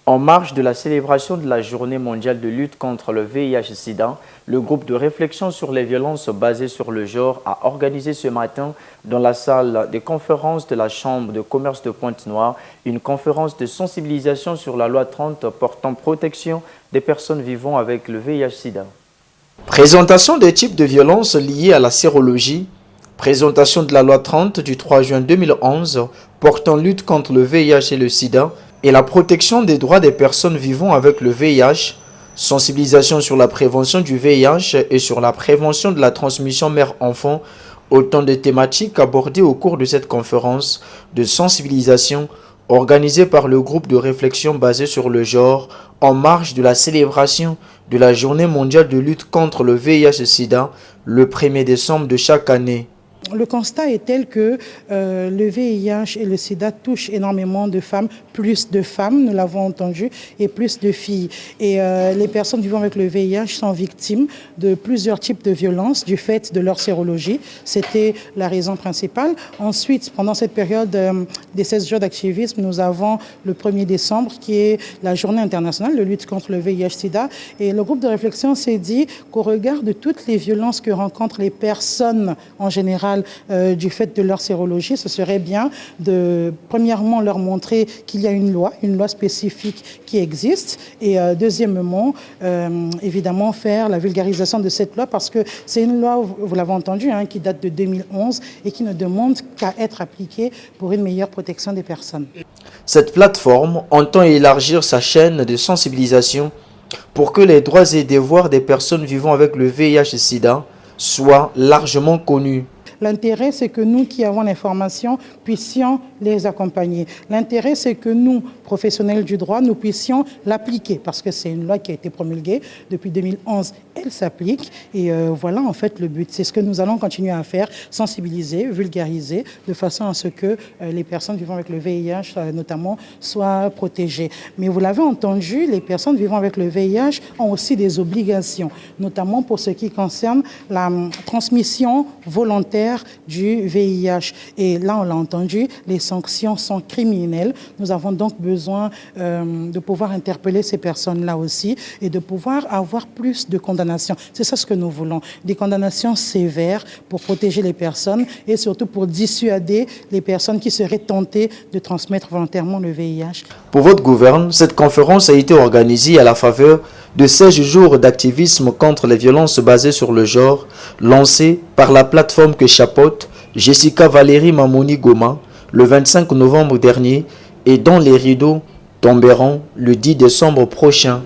En marge de la célébration de la Journée mondiale de lutte contre le VIH-Sida, le groupe de réflexion sur les violences basées sur le genre a organisé ce matin dans la salle des conférences de la Chambre de commerce de Pointe-Noire une conférence de sensibilisation sur la loi 30 portant protection des personnes vivant avec le VIH-Sida. Présentation des types de violences liées à la sérologie, présentation de la loi 30 du 3 juin 2011 portant lutte contre le VIH et le sida, et la protection des droits des personnes vivant avec le VIH, sensibilisation sur la prévention du VIH et sur la prévention de la transmission mère-enfant, autant de thématiques abordées au cours de cette conférence de sensibilisation organisée par le groupe de réflexion basé sur le genre en marge de la célébration de la Journée mondiale de lutte contre le VIH-Sida le 1er décembre de chaque année. Le constat est tel que le VIH et le sida touchent énormément de femmes, nous l'avons entendu, et plus de filles. Et les personnes vivant avec le VIH sont victimes de plusieurs types de violences du fait de leur sérologie. C'était la raison principale. Ensuite, pendant cette période des 16 jours d'activisme, nous avons le 1er décembre qui est la journée internationale de lutte contre le VIH-Sida. Et le groupe de réflexion s'est dit qu'au regard de toutes les violences que rencontrent les personnes en général, du fait de leur sérologie, ce serait bien de premièrement leur montrer qu'il y a une loi spécifique qui existe et deuxièmement, évidemment faire la vulgarisation de cette loi parce que c'est une loi, vous l'avez entendu, qui date de 2011 et qui ne demande qu'à être appliquée pour une meilleure protection des personnes. Cette plateforme entend élargir sa chaîne de sensibilisation pour que les droits et devoirs des personnes vivant avec le VIH-Sida soient largement connus. L'intérêt, c'est que nous qui avons l'information puissions les accompagner. L'intérêt, c'est que nous, professionnels du droit, nous puissions l'appliquer parce que c'est une loi qui a été promulguée depuis 2011. Elle s'applique et voilà en fait le but. C'est ce que nous allons continuer à faire, sensibiliser, vulgariser de façon à ce que les personnes vivant avec le VIH notamment soient protégées. Mais vous l'avez entendu, les personnes vivant avec le VIH ont aussi des obligations, notamment pour ce qui concerne la transmission volontaire du VIH. Et là, on l'a entendu, les sanctions sont criminelles. Nous avons donc besoin de pouvoir interpeller ces personnes-là aussi et de pouvoir avoir plus de condamnations. C'est ça ce que nous voulons, des condamnations sévères pour protéger les personnes et surtout pour dissuader les personnes qui seraient tentées de transmettre volontairement le VIH. Pour votre gouverne, cette conférence a été organisée à la faveur de 16 jours d'activisme contre les violences basées sur le genre, lancée par la plateforme que chapeaute Jessica Valérie Mamoni Goma le 25 novembre dernier et dont les rideaux tomberont le 10 décembre prochain.